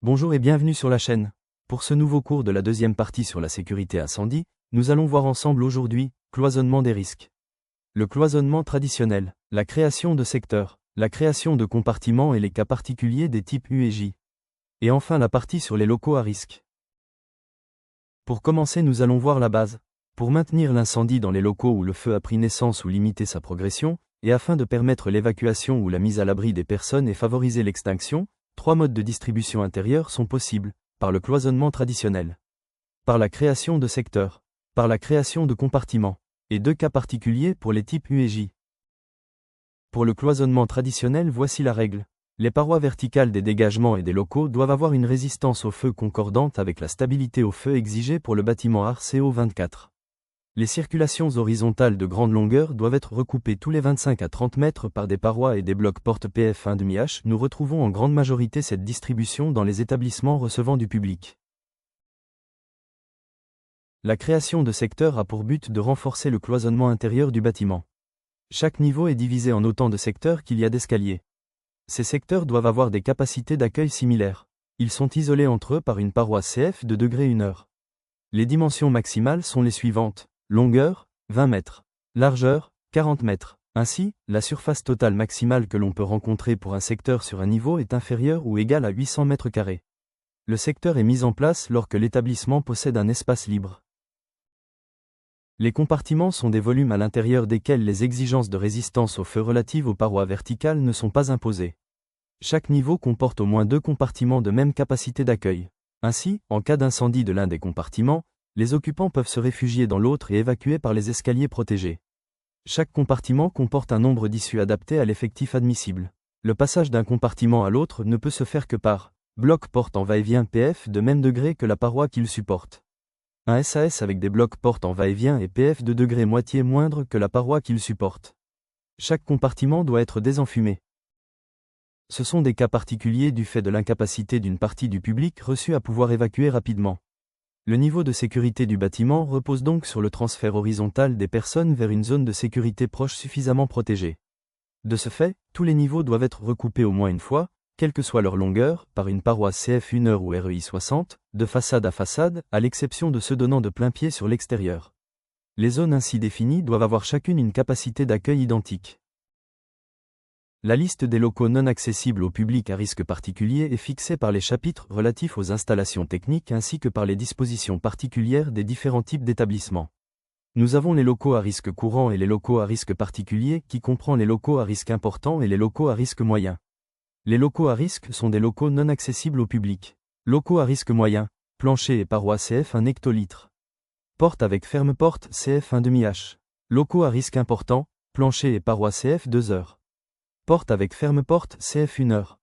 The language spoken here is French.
Bonjour et bienvenue sur la chaîne. Pour ce nouveau cours de la deuxième partie sur la sécurité incendie, nous allons voir ensemble aujourd'hui, cloisonnement des risques. Le cloisonnement traditionnel, la création de secteurs, la création de compartiments et les cas particuliers des types U et J. Et enfin la partie sur les locaux à risque. Pour commencer, nous allons voir la base. Pour maintenir l'incendie dans les locaux où le feu a pris naissance ou limiter sa progression, et afin de permettre l'évacuation ou la mise à l'abri des personnes et favoriser l'extinction, 3 modes de distribution intérieure sont possibles, par le cloisonnement traditionnel, par la création de secteurs, par la création de compartiments, et 2 cas particuliers pour les types U et J. Pour le cloisonnement traditionnel, voici la règle. Les parois verticales des dégagements et des locaux doivent avoir une résistance au feu concordante avec la stabilité au feu exigée pour le bâtiment ARCO 24. Les circulations horizontales de grande longueur doivent être recoupées tous les 25 à 30 mètres par des parois et des blocs porte PF 1/2H. Nous retrouvons en grande majorité cette distribution dans les établissements recevant du public. La création de secteurs a pour but de renforcer le cloisonnement intérieur du bâtiment. Chaque niveau est divisé en autant de secteurs qu'il y a d'escaliers. Ces secteurs doivent avoir des capacités d'accueil similaires. Ils sont isolés entre eux par une paroi CF de degré 1 heure. Les dimensions maximales sont les suivantes. Longueur, 20 mètres. Largeur, 40 mètres. Ainsi, la surface totale maximale que l'on peut rencontrer pour un secteur sur un niveau est inférieure ou égale à 800 mètres carrés. Le secteur est mis en place lorsque l'établissement possède un espace libre. Les compartiments sont des volumes à l'intérieur desquels les exigences de résistance au feu relatives aux parois verticales ne sont pas imposées. Chaque niveau comporte au moins 2 compartiments de même capacité d'accueil. Ainsi, en cas d'incendie de l'un des compartiments, les occupants peuvent se réfugier dans l'autre et évacuer par les escaliers protégés. Chaque compartiment comporte un nombre d'issues adapté à l'effectif admissible. Le passage d'un compartiment à l'autre ne peut se faire que par bloc porte en va-et-vient PF de même degré que la paroi qu'il supporte. Un SAS avec des blocs porte en va-et-vient et PF de degré moitié moindre que la paroi qu'il supporte. Chaque compartiment doit être désenfumé. Ce sont des cas particuliers du fait de l'incapacité d'une partie du public reçu à pouvoir évacuer rapidement. Le niveau de sécurité du bâtiment repose donc sur le transfert horizontal des personnes vers une zone de sécurité proche suffisamment protégée. De ce fait, tous les niveaux doivent être recoupés au moins une fois, quelle que soit leur longueur, par une paroi CF 1 heure ou REI 60, de façade à l'exception de ceux donnant de plein pied sur l'extérieur. Les zones ainsi définies doivent avoir chacune une capacité d'accueil identique. La liste des locaux non accessibles au public à risque particulier est fixée par les chapitres relatifs aux installations techniques ainsi que par les dispositions particulières des différents types d'établissements. Nous avons les locaux à risque courant et les locaux à risque particulier qui comprend les locaux à risque important et les locaux à risque moyen. Les locaux à risque sont des locaux non accessibles au public. Locaux à risque moyen, plancher et parois CF 1 hectolitre. Porte avec ferme porte CF 1/2H. Locaux à risque important, plancher et parois CF 2 heures. Porte avec ferme porte CF 1 heure.